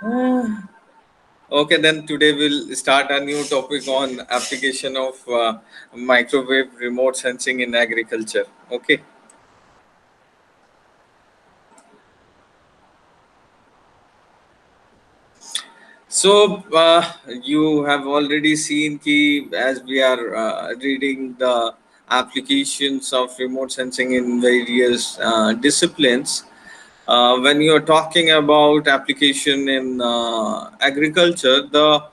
Uh, Okay, then today we'll start a new topic on application of microwave remote sensing in agriculture. Okay. So you have already seen ki as we are reading the applications of remote sensing in various disciplines. When you're talking about application in agriculture, the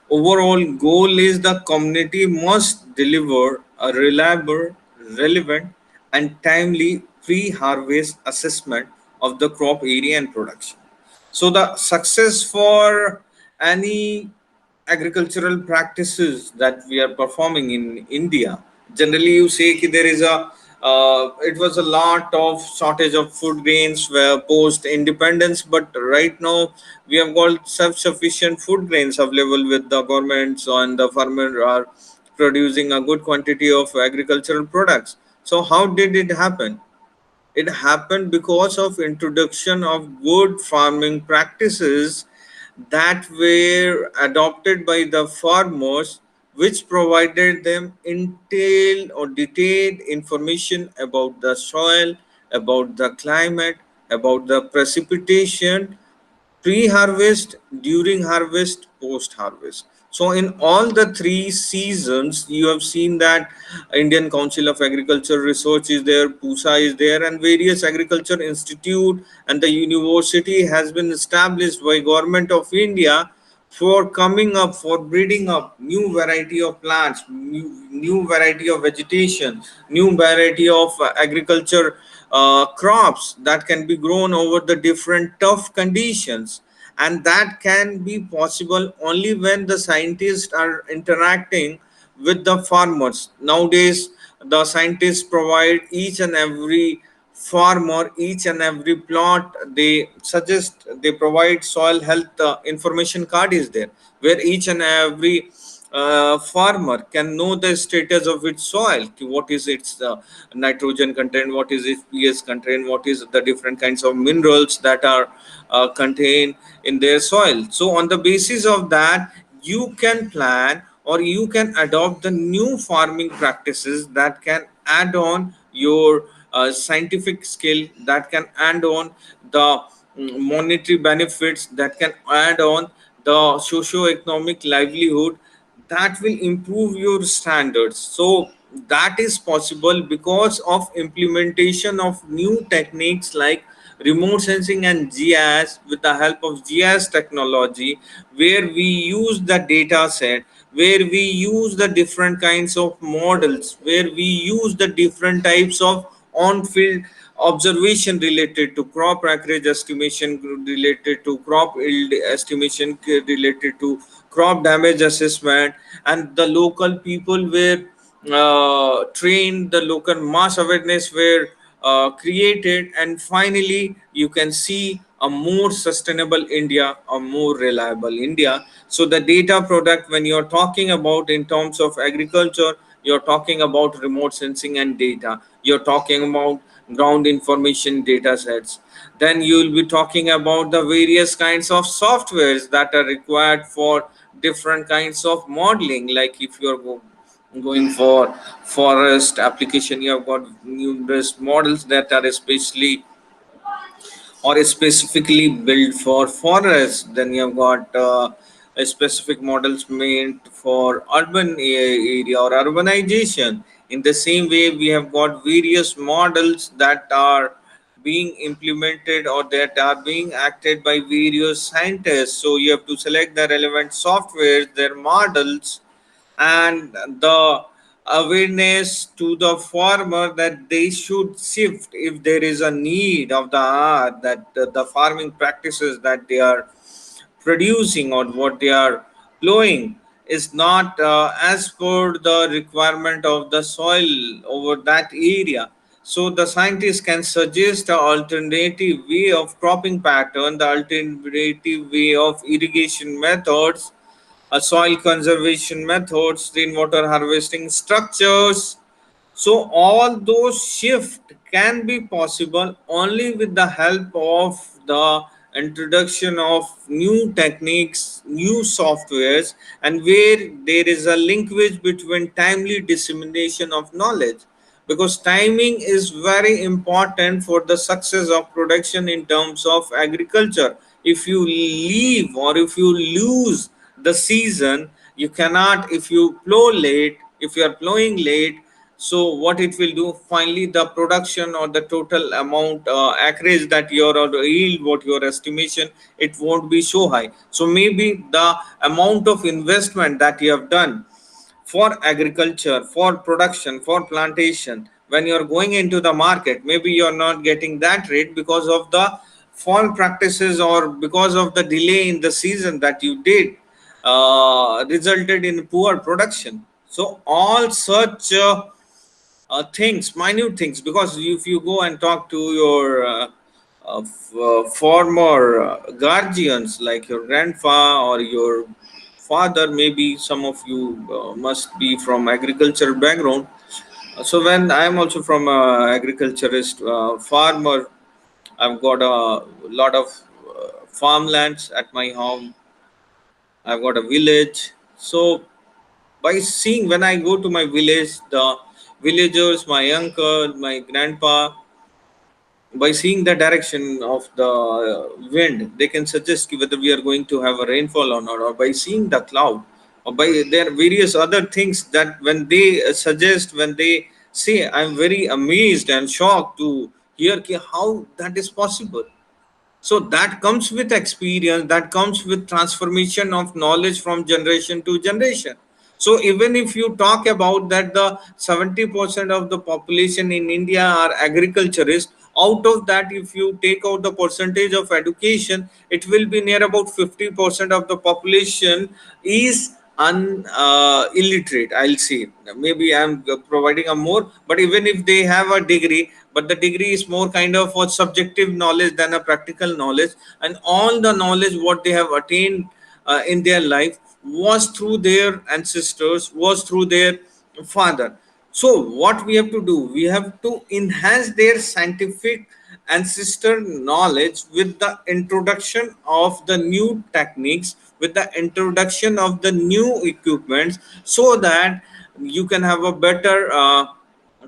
overall goal is the community must deliver a reliable, relevant, and timely pre-harvest assessment of the crop area and production. So the success for any agricultural practices that we are performing in India, generally you say ki there is a it was a lot of shortage of food grains were post independence, but right now we have got self-sufficient food grains available with the governments and the farmer are producing a good quantity of agricultural products. So how did it happen? It happened because of introduction of good farming practices that were adopted by the farmers, which provided them detailed information about the soil, about the climate, about the precipitation, pre-harvest, during harvest, post-harvest. So in all the three seasons you have seen that Indian Council of Agriculture Research is there, PUSA is there, and various agriculture institute and the university has been established by government of India for coming up, for breeding up new variety of plants, new variety of vegetation, new variety of agriculture crops that can be grown over the different tough conditions, and that can be possible only when the scientists are interacting with the farmers. Nowadays the scientists provide each and every farmer, each and every plot, they suggest, they provide soil health information card is there, where each and every farmer can know the status of its soil, what is its nitrogen content, what is its pH content, what is the different kinds of minerals that are contained in their soil. So on the basis of that you can plan or you can adopt the new farming practices that can add on your scientific skill, that can add on the monetary benefits, that can add on the socio-economic livelihood, that will improve your standards. So that is possible because of implementation of new techniques like remote sensing and GIS. With the help of GIS technology, where we use the data set, where we use the different kinds of models, where we use the different types of on-field observation related to crop acreage estimation, related to crop yield estimation, related to crop damage assessment, and the local people were trained, the local mass awareness were created, and finally you can see a more sustainable India, a more reliable India. So the data product, when you're talking about in terms of agriculture, you're talking about remote sensing and data, you're talking about ground information data sets, then you'll be talking about the various kinds of softwares that are required for different kinds of modeling. Like if you're going for forest application, you have got numerous models that are especially or specifically built for forests. Then you've got specific models made for urban area or urbanization. In the same way, we have got various models that are being implemented or that are being acted by various scientists. So you have to select the relevant softwares, their models, and the awareness to the farmer that they should shift if there is a need of the hour, that the farming practices that they are producing or what they are plowing is not as per the requirement of the soil over that area. So the scientists can suggest an alternative way of cropping pattern, the alternative way of irrigation methods, soil conservation methods, rainwater harvesting structures. So all those shift can be possible only with the help of the introduction of new techniques, new softwares, and where there is a linkage between timely dissemination of knowledge, because timing is very important for the success of production in terms of agriculture. If you leave or if you lose the season, you cannot. If you plow late, if you are plowing late, so what it will do, finally the production or the total amount acreage that your, or the yield what your estimation, it won't be so high. So maybe the amount of investment that you have done for agriculture, for production, for plantation, when you're going into the market, maybe you're not getting that rate because of the fall practices or because of the delay in the season that you did, resulted in poor production. So all such things, minute things, because if you go and talk to your former guardians like your grandfather or your father, maybe some of you must be from agriculture background. So when I am also from agriculturist farmer, I've got a lot of farmlands at my home. I've got a village. So by seeing, when I go to my village, the villagers, my uncle, my grandpa, by seeing the direction of the wind, they can suggest whether we are going to have a rainfall or not, or by seeing the cloud, or by there various other things that when they suggest, when they say, I'm very amazed and shocked to hear how that is possible. So that comes with experience, that comes with transformation of knowledge from generation to generation. So even if you talk about that the 70% of the population in India are agriculturists, out of that if you take out the percentage of education, it will be near about 50% of the population is illiterate, I'll say. Maybe I'm providing a more, but even if they have a degree, but the degree is more kind of a subjective knowledge than a practical knowledge, and all the knowledge what they have attained in their life was through their ancestors, was through their father. So what we have to do, we have to enhance their scientific ancestor knowledge with the introduction of the new techniques, with the introduction of the new equipments, so that you can have a better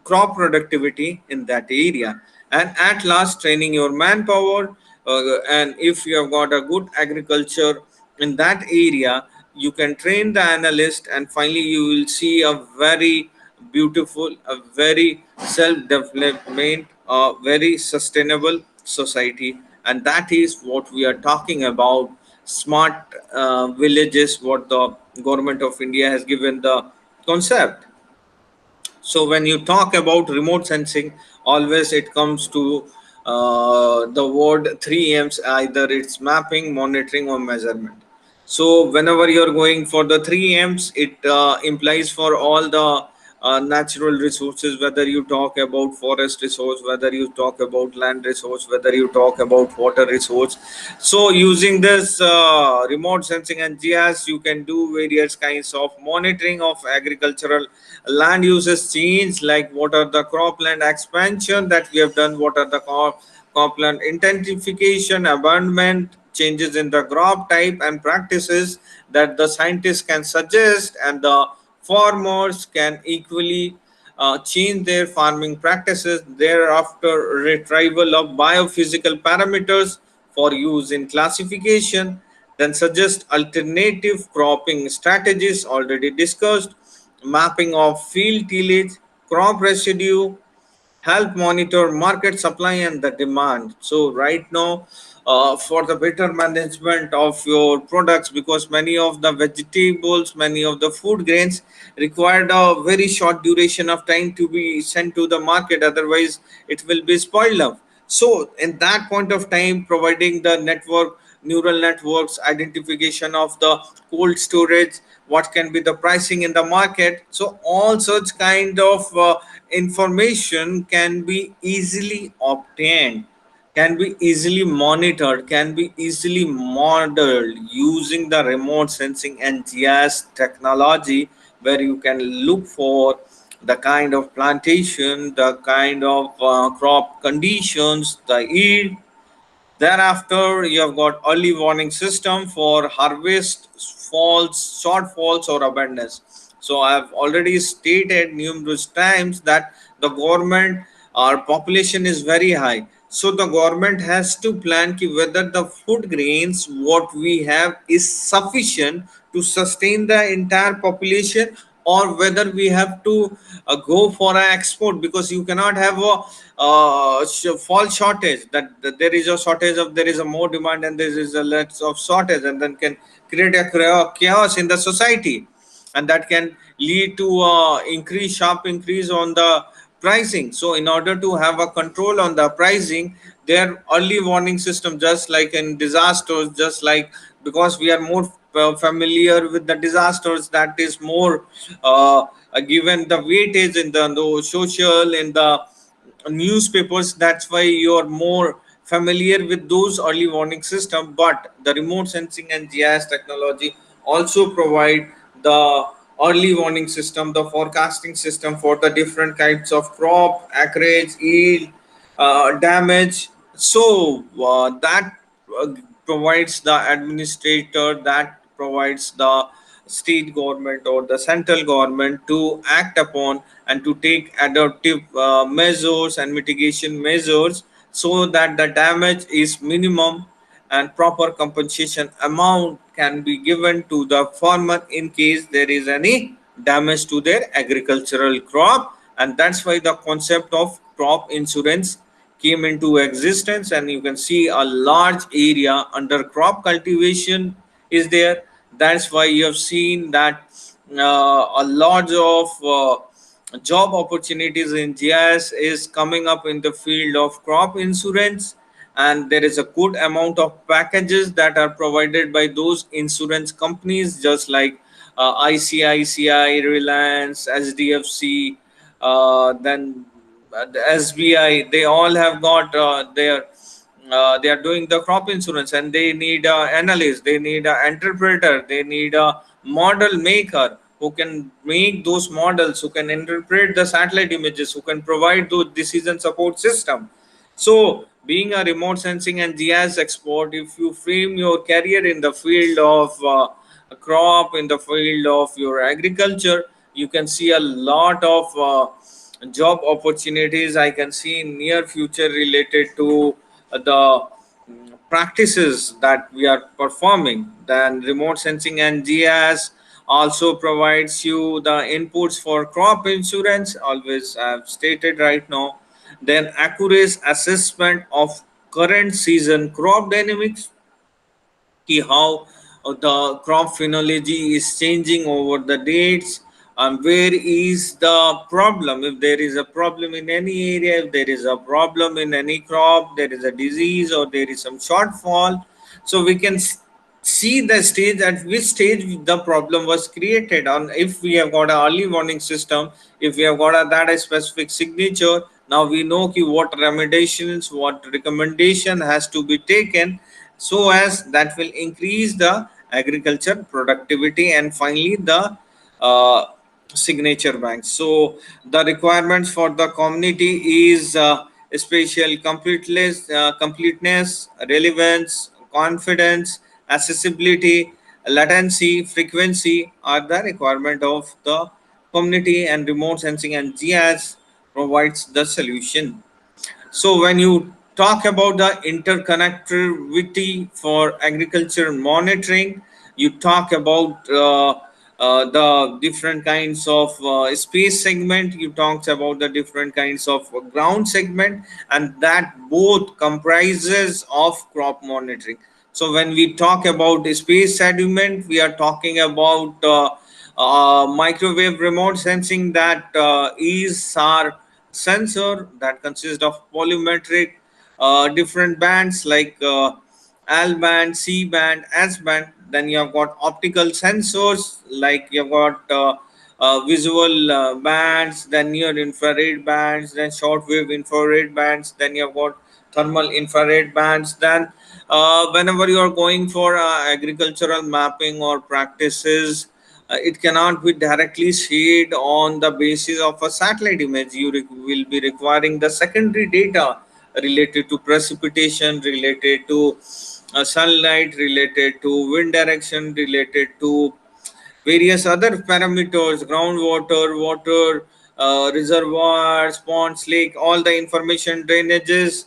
crop productivity in that area, and at last training your manpower. And if you have got a good agriculture in that area, you can train the analyst, and finally you will see a very beautiful, a very self development, a very sustainable society. And that is what we are talking about, smart villages, what the government of India has given the concept. So when you talk about remote sensing, always it comes to the word three M's, either it's mapping, monitoring, or measurement. So whenever you're going for the three M's, it implies for all the natural resources, whether you talk about forest resource, whether you talk about land resource, whether you talk about water resource. So using this remote sensing and GIS, you can do various kinds of monitoring of agricultural land uses change, like what are the cropland expansion that we have done, what are the cropland intensification, abandonment, changes in the crop type and practices that the scientists can suggest, and the farmers can equally change their farming practices. Thereafter, retrieval of biophysical parameters for use in classification, then suggest alternative cropping strategies already discussed, mapping of field tillage, crop residue, help monitor market supply and the demand. So right now, for the better management of your products, because many of the vegetables, many of the food grains required a very short duration of time to be sent to the market, otherwise it will be spoiled up. So in that point of time, providing the network, neural networks, identification of the cold storage, what can be the pricing in the market. So all such kind of information can be easily obtained, can be easily monitored, can be easily modeled using the remote sensing and GIS technology, where you can look for the kind of plantation, the kind of crop conditions, the yield, Thereafter, you have got early warning system for harvest faults, shortfalls, or abundance. So I have already stated numerous times that the government, our population is very high. So the government has to plan ki whether the food grains what we have is sufficient to sustain the entire population, or whether we have to go for an export, because you cannot have a fall shortage, that there is a shortage of, there is a more demand and there is a less of shortage, and then can create a chaos in the society, and that can lead to increase sharp increase on the pricing. So in order to have a control on the pricing, their early warning system, just like in disasters, just like, because we are more familiar with the disasters, that is more given the weightage in the social, in the newspapers, that's why you're more familiar with those early warning system. But the remote sensing and GIS technology also provide the early warning system, the forecasting system for the different kinds of crop acreage, yield, damage. So that uh, provides the administrator, that provides the state government or the central government to act upon and to take adaptive measures and mitigation measures, so that the damage is minimum and proper compensation amount can be given to the farmer in case there is any damage to their agricultural crop. And that's why the concept of crop insurance came into existence, and you can see a large area under crop cultivation is there. That's why you have seen that a lot of job opportunities in GIS is coming up in the field of crop insurance, and there is a good amount of packages that are provided by those insurance companies, just like ICICI, Reliance, HDFC, then the SBI. They all have got their they are doing the crop insurance, and they need an analyst, they need an interpreter, they need a model maker who can make those models, who can interpret the satellite images, who can provide those decision support system. So being a remote sensing and GIS expert, if you frame your career in the field of a crop, in the field of your agriculture, you can see a lot of job opportunities I can see in near future related to the practices that we are performing. Then remote sensing and GIS also provides you the inputs for crop insurance, always I've stated right now. Then accurate assessment of current season crop dynamics, कि how the crop phenology is changing over the dates, and where is the problem, if there is a problem in any area, if there is a problem in any crop, there is a disease or there is some shortfall. So we can see the stage at which stage the problem was created. On if we have got a early warning system, if we have got a that a specific signature, now we know ki what remediations, what recommendation has to be taken, so as that will increase the agriculture productivity. And finally the uh, signature banks. So the requirements for the community is spatial completeness, relevance, confidence, accessibility, latency, frequency are the requirement of the community, and remote sensing and GIS provides the solution. So when you talk about the interconnectivity for agriculture monitoring, you talk about the different kinds of space segment, you talked about the different kinds of ground segment, and that both comprises of crop monitoring. So when we talk about space segment, we are talking about microwave remote sensing, that is our sensor that consists of polymetric different bands like L band, C band, S band. Then you have got optical sensors like you've got visual bands, then near infrared bands, then shortwave infrared bands, then you've got thermal infrared bands. Then whenever you are going for agricultural mapping or practices, it cannot be directly shared on the basis of a satellite image. You will be requiring the secondary data, related to precipitation, related to sunlight, related to wind direction, related to various other parameters, groundwater, water, reservoirs, ponds, lake, all the information, drainages,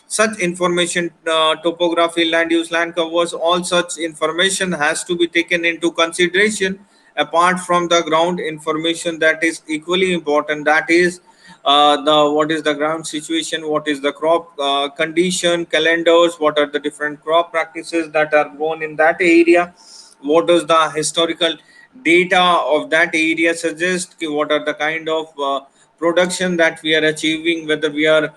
such information, topography, land use, land covers, all such information has to be taken into consideration apart from the ground information that is equally important. That is the what is the ground situation, what is the crop condition, calendars, what are the different crop practices that are grown in that area, what does the historical data of that area suggest, what are the kind of production that we are achieving, whether we are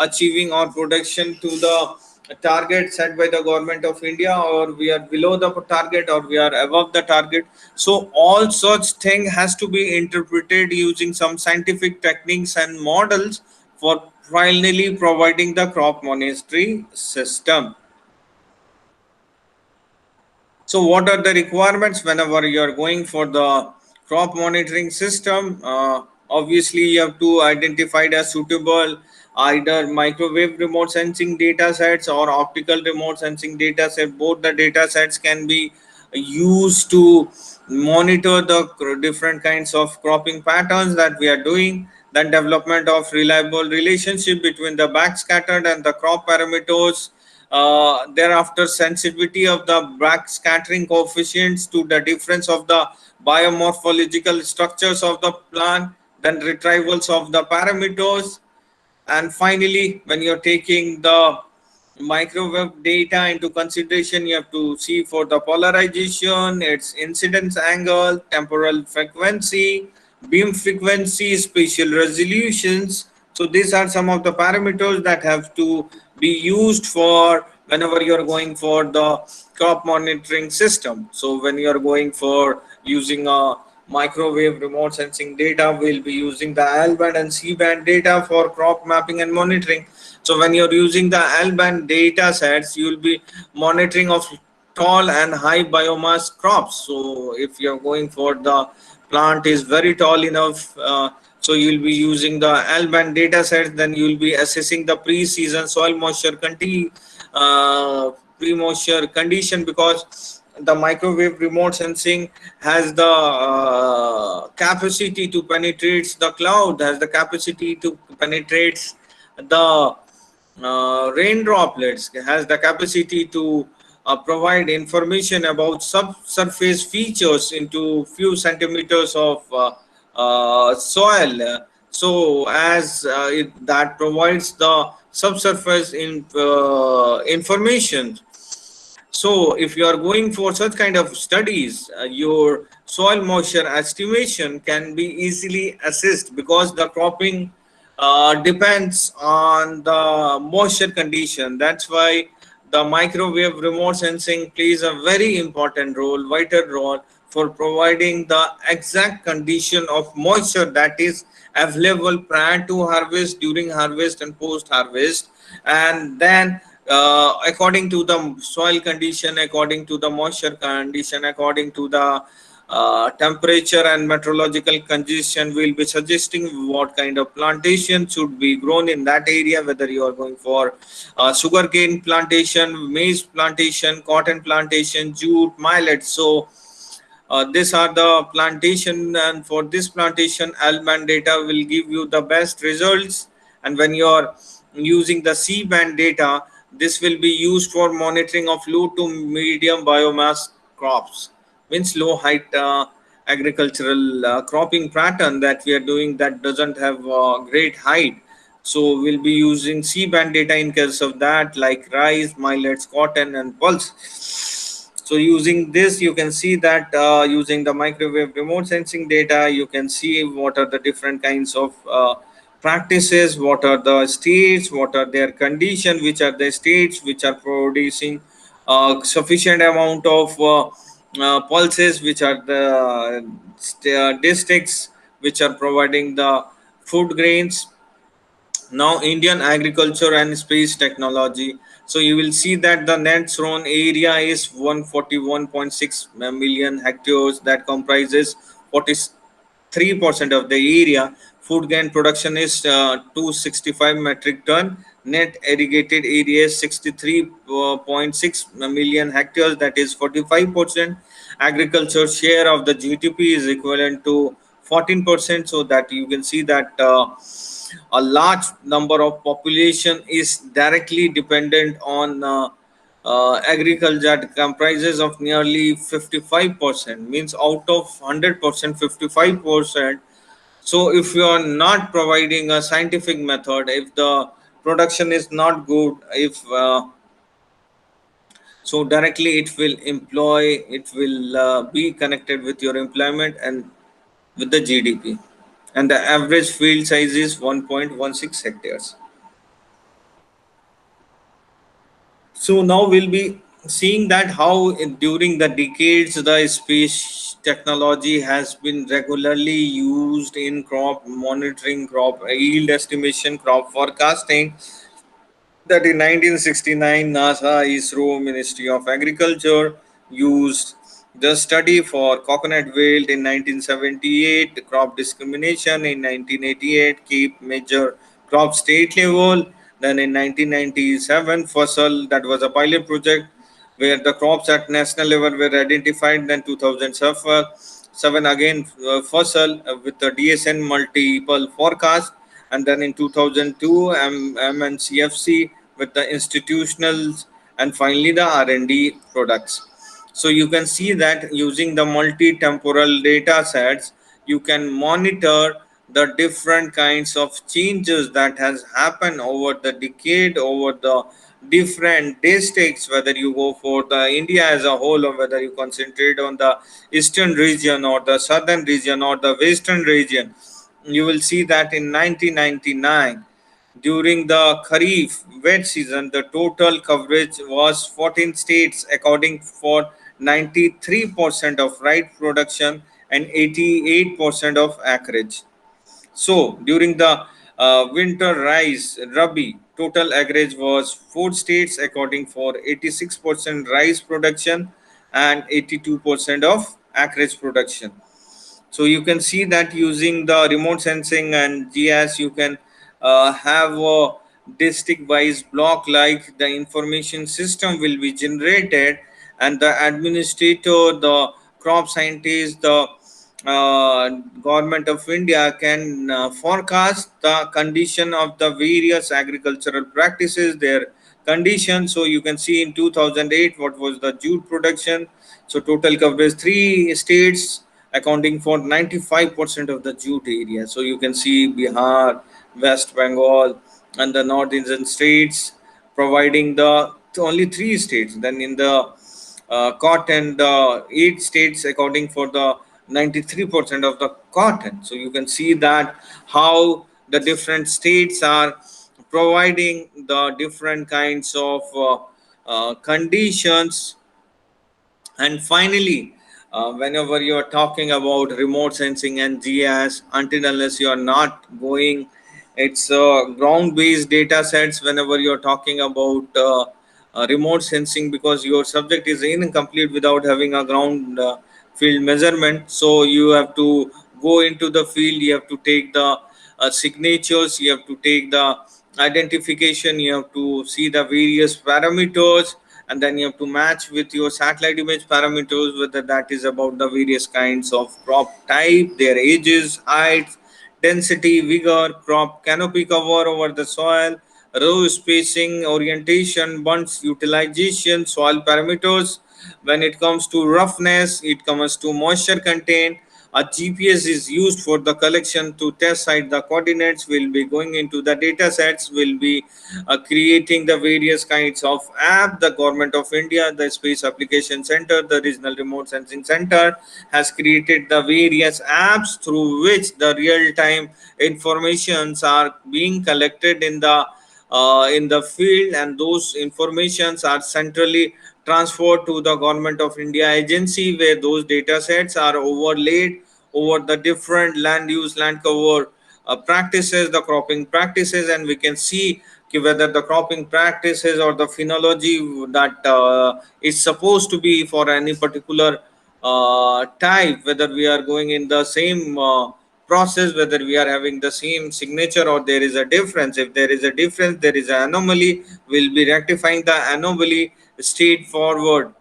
achieving our production to the target set by the government of India, or we are below the target, or we are above the target. So all such thing has to be interpreted using some scientific techniques and models for finally providing the crop monitoring system. So, what are the requirements whenever you are going for the crop monitoring system? Obviously, you have to identify the suitable either microwave remote sensing data sets or optical remote sensing data set. Both the data sets can be used to monitor the different kinds of cropping patterns that we are doing. Then development of reliable relationship between the backscattered and the crop parameters, thereafter sensitivity of the back scattering coefficients to the difference of the biomorphological structures of the plant, then retrievals of the parameters, and finally when you're taking the microwave data into consideration, you have to see for the polarization, its incidence angle, temporal frequency, beam frequency, spatial resolutions. So these are some of the parameters that have to be used for whenever you're going for the crop monitoring system. So when you're going for using a microwave remote sensing data, we'll be using the L band and C band data for crop mapping and monitoring. So when you're using the L band data sets, you'll be monitoring of tall and high biomass crops. So if you're going for the plant is very tall enough, so you'll be using the L band data sets, then you'll be assessing the pre-season soil moisture pre-moisture condition, because the microwave remote sensing has the capacity to penetrate the cloud, has the capacity to penetrate the rain droplets, has the capacity to provide information about subsurface features into few centimeters of soil. So as that provides the subsurface information. So if you are going for such kind of studies, your soil moisture estimation can be easily assessed, because the cropping depends on the moisture condition. That's why the microwave remote sensing plays a very important role, vital role, for providing the exact condition of moisture that is available prior to harvest, during harvest, and post harvest. And then according to the soil condition, according to the moisture condition, according to the temperature and meteorological condition, will be suggesting what kind of plantation should be grown in that area, whether you are going for sugarcane plantation, maize plantation, cotton plantation, jute, millet. So these are the plantation, and for this plantation L band data will give you the best results. And when you are using the C band data, this will be used for monitoring of low to medium biomass crops, means low height agricultural cropping pattern that we are doing that doesn't have great height. So we'll be using C band data in case of that, like rice, millets, cotton, and pulse. So using this, you can see that using the microwave remote sensing data, you can see what are the different kinds of practices, what are the states, what are their condition, which are the states which are producing sufficient amount of pulses, which are the districts which are providing the food grains. Now Indian agriculture and space technology. So you will see that the net thrown area is 141.6 million hectares, that comprises 43% of the area. Food grain production is 265 metric ton, Net irrigated area is 63.6 million hectares, that is 45%. Agriculture share of the GDP is equivalent to 14%. So that you can see that a large number of population is directly dependent on agriculture, that comprises of nearly 55%, means out of 100%, 55%. So if you are not providing a scientific method, if the production is not good, if so directly it will employ, it will be connected with your employment and with the GDP. And the average field size is 1.16 hectares. So now we'll be seeing that how during the decades the space technology has been regularly used in crop monitoring, crop yield estimation, crop forecasting. That in 1969, NASA, ISRO, Ministry of Agriculture used the study for coconut wilt. In 1978, crop discrimination. In 1988, keep major crop state level. Then in 1997, Fasal, that was a pilot project where the crops at national level were identified. Then 2007 again, Fasal with the DSN multiple forecast. And then in 2002, MNCFC with the institutionals, and finally the R&D products. So you can see that using the multi-temporal data sets, you can monitor the different kinds of changes that has happened over the decade, over the different districts, whether you go for the India as a whole, or whether you concentrate on the eastern region or the southern region or the western region. You will see that in 1999, during the Kharif wet season, the total coverage was 14 states, accounting for 93% of rice production and 88% of acreage. So during the winter rice Rabi, total acreage was four states, accounting for 86% rice production and 82% of acreage production. So you can see that using the remote sensing and GIS, you can have a district wise block, like the information system will be generated, and the administrator, the crop scientist, the government of India can forecast the condition of the various agricultural practices, their condition. So you can see in 2008 what was the jute production. So total coverage three states, accounting for 95% of the jute area. So you can see Bihar, West Bengal, and the North Indian states providing the only three states. Then in the cotton, the eight states accounting for the 93% of the cotton. So you can see that how the different states are providing the different kinds of conditions. And finally, whenever you are talking about remote sensing and GIS, until unless you are not going, it's ground based data sets. Whenever you are talking about remote sensing, because your subject is incomplete without having a ground field measurement, so you have to go into the field, you have to take the signatures, you have to take the identification, you have to see the various parameters, and then you have to match with your satellite image parameters, whether that is about the various kinds of crop type, their ages, height, density, vigor, crop canopy cover over the soil, row spacing, orientation, bunds utilization, soil parameters. When it comes to roughness, it comes to moisture content. A GPS is used for the collection to test site the coordinates. Will be going into the data sets. Will be creating the various kinds of app. The government of India, the Space Application Center, the Regional Remote Sensing Center has created the various apps through which the real time informations are being collected in the field, and those informations are centrally transferred to the government of India agency, where those data sets are overlaid over the different land use, land cover practices, the cropping practices, and we can see whether the cropping practices or the phenology that is supposed to be for any particular type, whether we are going in the same process, whether we are having the same signature or there is a difference. If there is a difference, there is an anomaly, we'll be rectifying the anomaly straightforward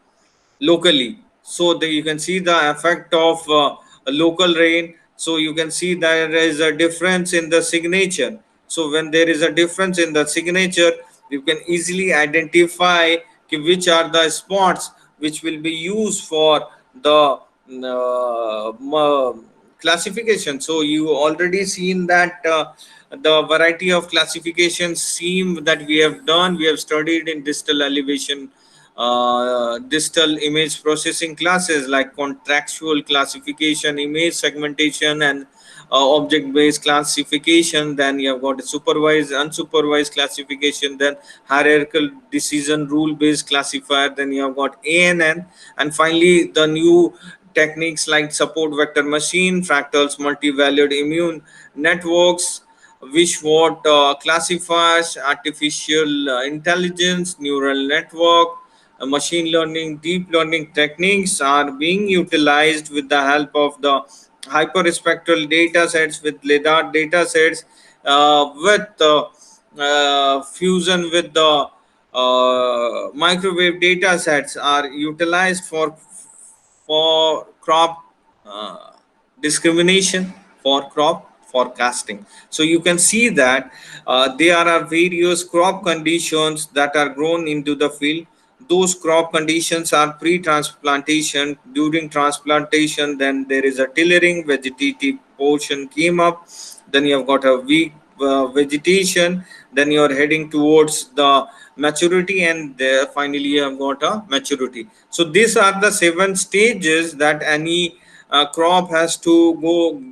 locally. So you can see the effect of a local rain. So you can see there is a difference in the signature. So when there is a difference in the signature, you can easily identify which are the spots which will be used for the classification. So you already seen that the variety of classification scheme that we have done, we have studied in digital elevation, digital image processing classes like contextual classification, image segmentation, and object based classification. Then you have got supervised, unsupervised classification, then hierarchical decision rule based classifier, then you have got ANN, and finally the new techniques like support vector machine, fractals, multi-valued immune networks, Wishwart classifiers, artificial intelligence, neural network, machine learning, deep learning techniques are being utilized with the help of the hyperspectral data sets, with LIDAR data sets, with fusion with the microwave data sets are utilized for crop uh, discrimination, for crop forecasting. So you can see that there are various crop conditions that are grown into the field. Those crop conditions are pre-transplantation. During transplantation, then there is a tillering, vegetative portion came up, then you have got a weak vegetation, then you are heading towards the maturity, and there finally you have got a maturity. So these are the 7 stages that any crop has to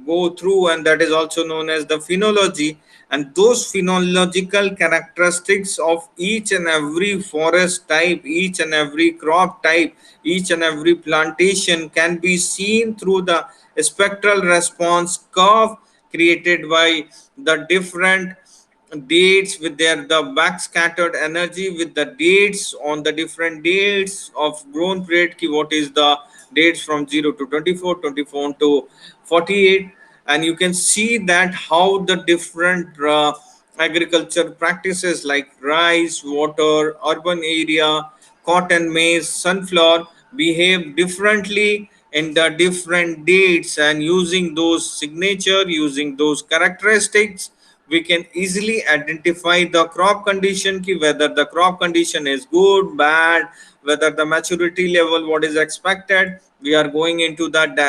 go through, and that is also known as the phenology. And those phenological characteristics of each and every forest type, each and every crop type, each and every plantation can be seen through the spectral response curve created by the different dates with their the backscattered energy, with the dates on the different dates of grown period ki what is the dates from 0 to 24, 24 to 48. And you can see that how the different agriculture practices like rice, water, urban area, cotton, maize, sunflower behave differently in the different dates. And using those signature, using those characteristics, we can easily identify the crop condition ki whether the crop condition is good, bad, whether the maturity level what is expected. We are going into that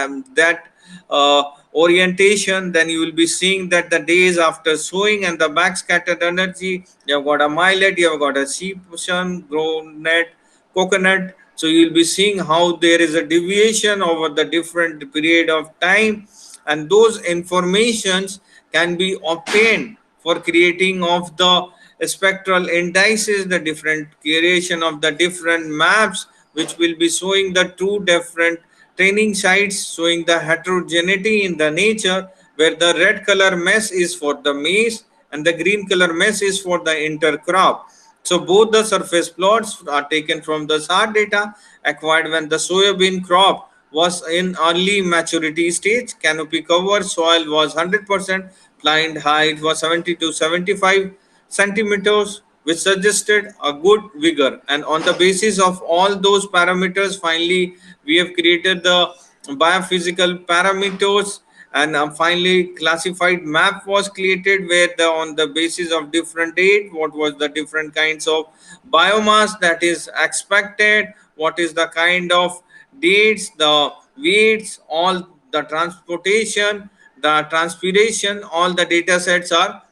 orientation. Then you will be seeing that the days after sowing and the backscattered energy, you have got a millet, you have got a sheep groundnut, coconut. So you will be seeing how there is a deviation over the different period of time, and those informations can be obtained for creating of the spectral indices, the different creation of the different maps, which will be showing the two different training sites, showing the heterogeneity in the nature, where the red color mesh is for the maize and the green color mesh is for the intercrop. So both the surface plots are taken from the SAR data acquired when the soybean crop was in early maturity stage. Canopy cover soil was 100%, plant height was 70 to 75 centimeters, which suggested a good vigor. And on the basis of all those parameters, finally we have created the biophysical parameters, and finally classified map was created where the on the basis of different date, what was the different kinds of biomass that is expected, what is the kind of dates, the weights, all the transportation, the transpiration, all the data sets are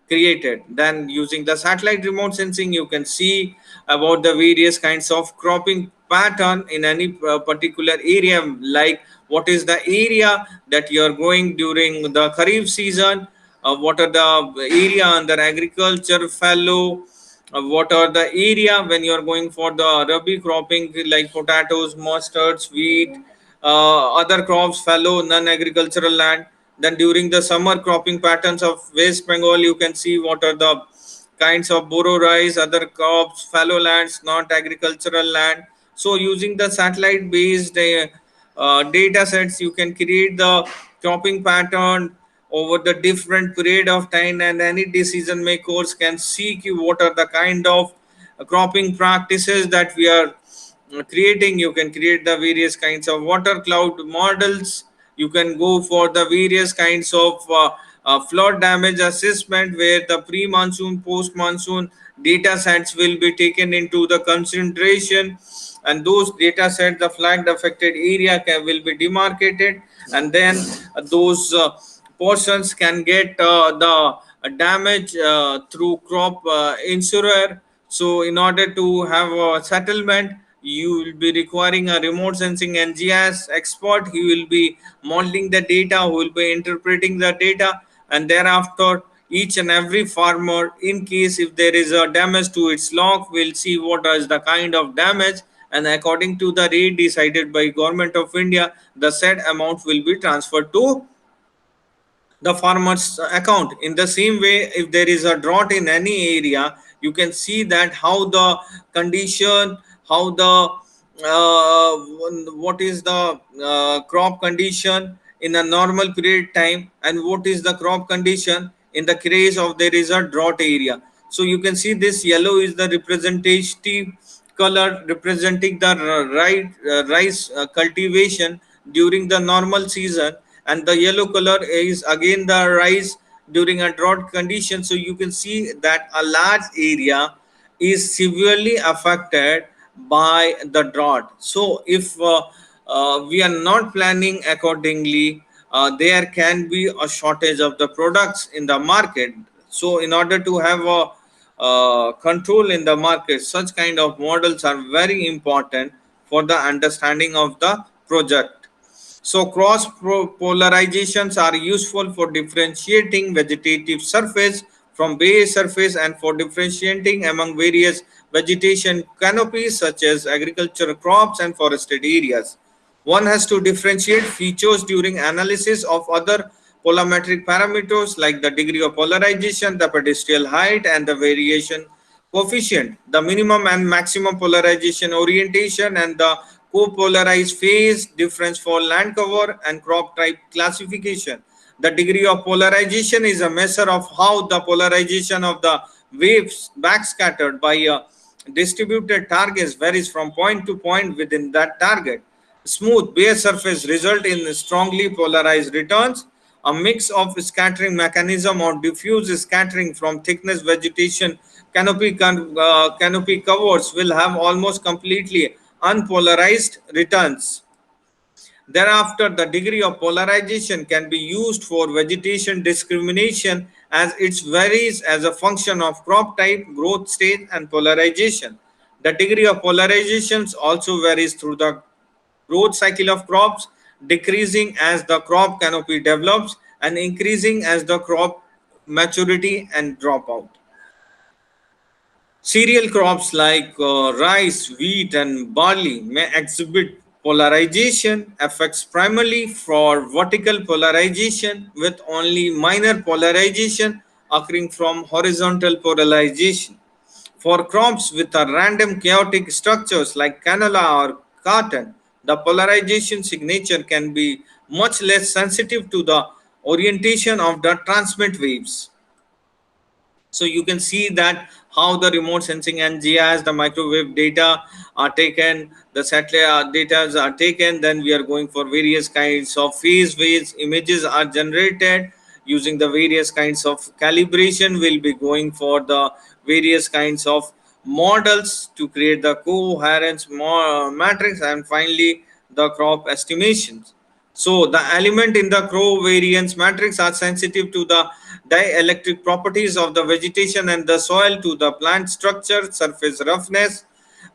created. Then using the satellite remote sensing, you can see about the various kinds of cropping pattern in any particular area, like what is the area that you are growing during the kharif season, what are the area under agriculture fallow, what are the area when you are going for the rabi cropping like potatoes, mustards, wheat, other crops fallow non-agricultural land. Then during the summer cropping patterns of West Bengal, you can see what are the kinds of boro rice, other crops, fallow lands, not agricultural land. So using the satellite based data sets, you can create the cropping pattern over the different period of time, and any decision makers can see what are the kind of cropping practices that we are creating. You can create the various kinds of water cloud models. You can go for the various kinds of flood damage assessment, where the pre-monsoon, post-monsoon data sets will be taken into the consideration, and those data sets, the flagged affected area will be demarcated, and then those portions can get the damage through crop insurer. So in order to have a settlement, you will be requiring a remote sensing NGS expert. He will be modeling the data, who will be interpreting the data, and thereafter each and every farmer, in case if there is a damage to its log, will see what is the kind of damage, and according to the rate decided by Government of India, the said amount will be transferred to the farmer's account. In the same way, if there is a drought in any area, you can see that how the condition, how the what is the crop condition in a normal period time, and what is the crop condition in the case of there is a drought area. So you can see this yellow is the representative color representing the rice cultivation during the normal season, and the yellow color is again the rice during a drought condition. So you can see that a large area is severely affected by the drought. So if we are not planning accordingly, there can be a shortage of the products in the market. So in order to have a control in the market, such kind of models are very important for the understanding of the project. So cross polarizations are useful for differentiating vegetative surface from base surface, and for differentiating among various vegetation canopies such as agricultural crops and forested areas. One has to differentiate features during analysis of other polarimetric parameters like the degree of polarization, the pedestal height, and the variation coefficient, the minimum and maximum polarization orientation, and the co-polarized phase difference for land cover and crop type classification. The degree of polarization is a measure of how the polarization of the waves backscattered by a distributed targets varies from point to point within that target. Smooth bare surface result in strongly polarized returns. A mix of scattering mechanism or diffuse scattering from thickness vegetation canopy covers will have almost completely unpolarized returns. Thereafter, the degree of polarization can be used for vegetation discrimination, as it varies as a function of crop type, growth stage, and polarization. The degree of polarizations also varies through the growth cycle of crops, decreasing as the crop canopy develops and increasing as the crop maturity and dropout. Cereal crops like rice, wheat, and barley may exhibit polarization effects primarily for vertical polarization, with only minor polarization occurring from horizontal polarization. For crops with a random chaotic structures like canola or cotton, the polarization signature can be much less sensitive to the orientation of the transmit waves. So you can see that how the remote sensing and GIS, the microwave data are taken, the satellite data are taken, then we are going for various kinds of phase waves, images are generated using the various kinds of calibration. We'll be going for the various kinds of models to create the coherence matrix, and finally the crop estimations. So the element in the covariance matrix are sensitive to the dielectric properties of the vegetation and the soil, to the plant structure, surface roughness,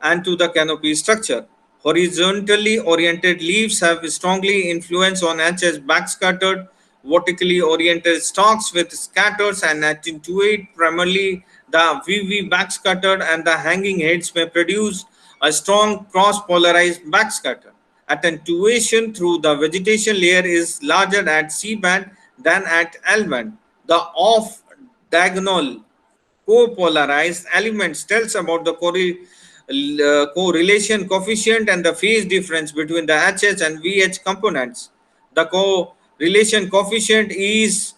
and to the canopy structure. Horizontally oriented leaves have strongly influence on HS backscattered. Vertically oriented stalks with scatters and attenuate primarily the VV backscattered, and the hanging heads may produce a strong cross-polarized backscatter. Attenuation through the vegetation layer is larger at C band than at L band. The off diagonal co-polarized elements tells about the correlation coefficient and the phase difference between the HH and VH components. The correlation coefficient is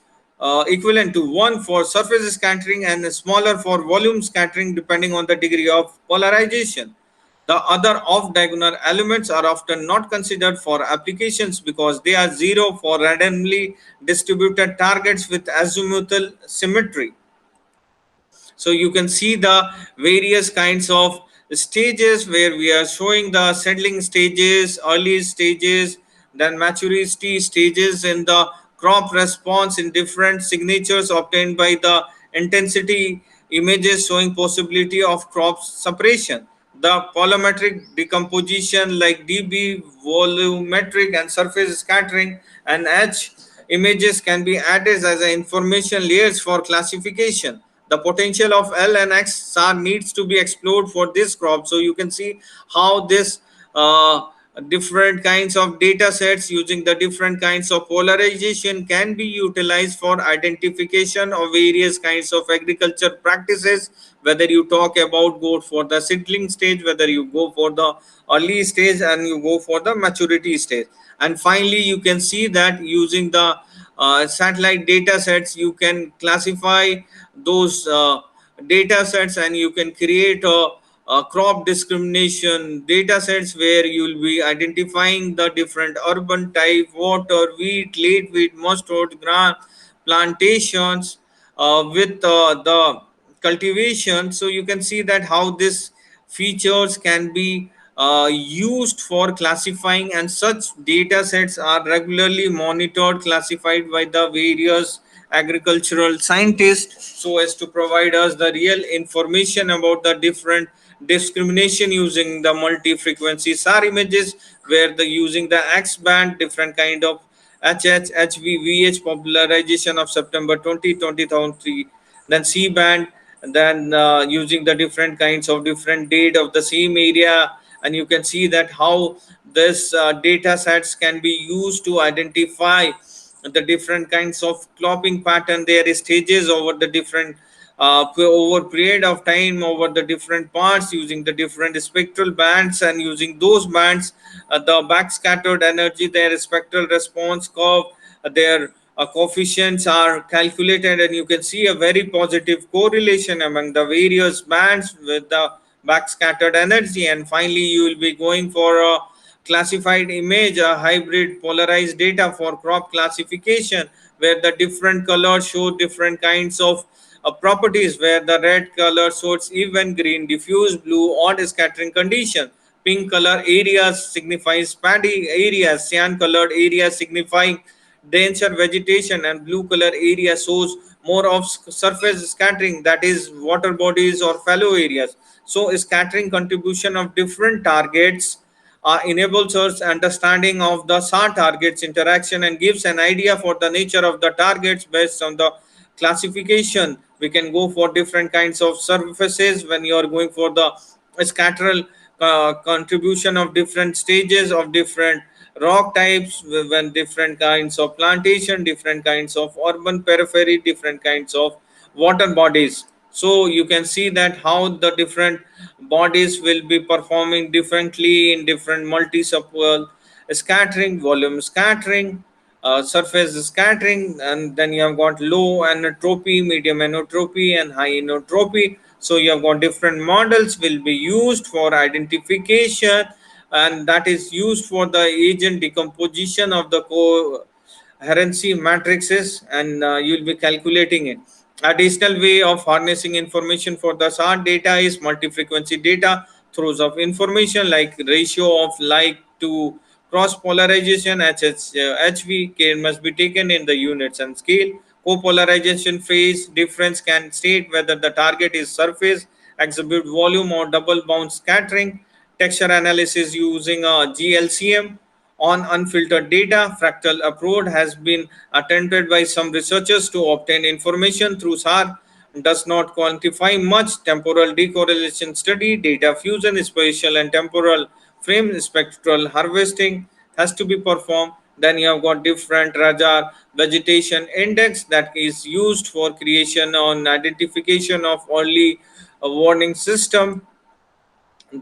equivalent to 1 for surface scattering and smaller for volume scattering depending on the degree of polarization. The other off-diagonal elements are often not considered for applications because they are zero for randomly distributed targets with azimuthal symmetry. So you can see the various kinds of stages where we are showing the settling stages, early stages, then maturity stages in the crop response in different signatures obtained by the intensity images showing possibility of crop separation. The polymetric decomposition like dB, volumetric and surface scattering and H images can be added as information layers for classification. The potential of L and X SAR needs to be explored for this crop. So you can see how this different kinds of data sets using the different kinds of polarization can be utilized for identification of various kinds of agriculture practices, whether you talk about go for the seedling stage, whether you go for the early stage and you go for the maturity stage. And finally you can see that using the satellite data sets you can classify those data sets and you can create crop discrimination data sets where you will be identifying the different urban type, water, wheat, late wheat, mustard, gram plantations with the cultivation. So you can see that how this features can be used for classifying, and such data sets are regularly monitored, classified by the various agricultural scientists so as to provide us the real information about the different discrimination using the multi-frequency SAR images, where the using the X band different kind of HH, HV, popularization of September 2003, then C band, and then using the different kinds of different date of the same area. And you can see that how this data sets can be used to identify the different kinds of clopping pattern, their stages over the different over period of time over the different parts using the different spectral bands, and using those bands the backscattered energy, their spectral response curve, their coefficients are calculated, and you can see a very positive correlation among the various bands with the backscattered energy. And finally you will be going for a classified image, a hybrid polarized data for crop classification, where the different colors show different kinds of properties, where the red color shows even green, diffuse blue, odd scattering condition. Pink color areas signifies paddy areas, cyan colored areas signifying denser vegetation, and blue color area shows more of surface scattering, that is water bodies or fallow areas. So scattering contribution of different targets enables us understanding of the SAR targets interaction and gives an idea for the nature of the targets based on the classification. We can go for different kinds of surfaces when you are going for the scatteral contribution of different stages of different rock types, when different kinds of plantation, different kinds of urban periphery, different kinds of water bodies. So you can see that how the different bodies will be performing differently in different multi-subworld scattering, volume scattering, surface scattering, and then you have got low anotropy, medium anotropy, and high anotropy. So you have got different models will be used for identification, and that is used for the agent decomposition of the coherency matrices, and you'll be calculating it. Additional way of harnessing information for the SAR data is multi-frequency data throws of information like ratio of like to cross polarization HV care must be taken in the units and scale. Co-polarization phase difference can state whether the target is surface, exhibit volume or double bounce scattering. Texture analysis using a GLCM on unfiltered data. Fractal approach has been attempted by some researchers to obtain information through SAR. Does not quantify much. Temporal decorrelation study, data fusion, spatial and temporal frame spectral harvesting has to be performed. Then you have got different Rajar vegetation index that is used for creation on identification of early warning system.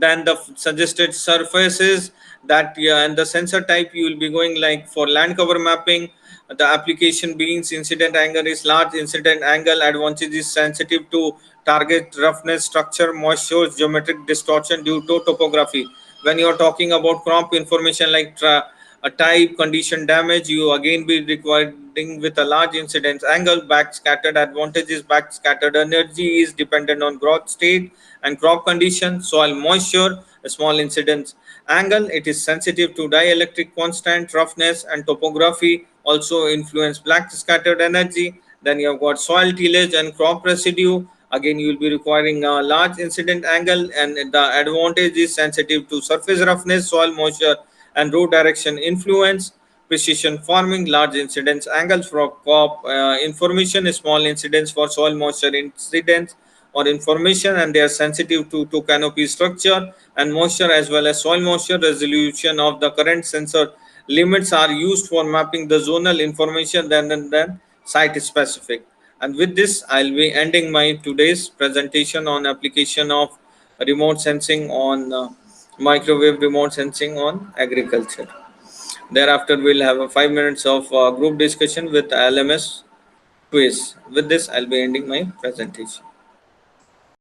then the suggested surfaces that, yeah, and the sensor type you will be going like for land cover mapping. The application beings incident angle is large incident angle advantage is sensitive to target roughness, structure, moisture, geometric distortion due to topography. When you are talking about crop information like a type condition damage, you again be requiring with a large incidence angle. Back scattered advantages, back scattered energy is dependent on growth state and crop condition, soil moisture. A small incidence angle, it is sensitive to dielectric constant, roughness and topography also influence black scattered energy. Then you have got soil tillage and crop residue. Again, you will be requiring a large incident angle, and the advantage is sensitive to surface roughness, soil moisture, and root direction influence. Precision farming, large incidence angles for crop information, small incidence for soil moisture incidence or information, and they are sensitive to canopy structure and moisture as well as soil moisture. Resolution of the current sensor limits are used for mapping the zonal information than site specific. And with this, I'll be ending my today's presentation on application of remote sensing on microwave remote sensing on agriculture. Thereafter, we'll have a 5 minutes of group discussion with LMS quiz. With this, I'll be ending my presentation.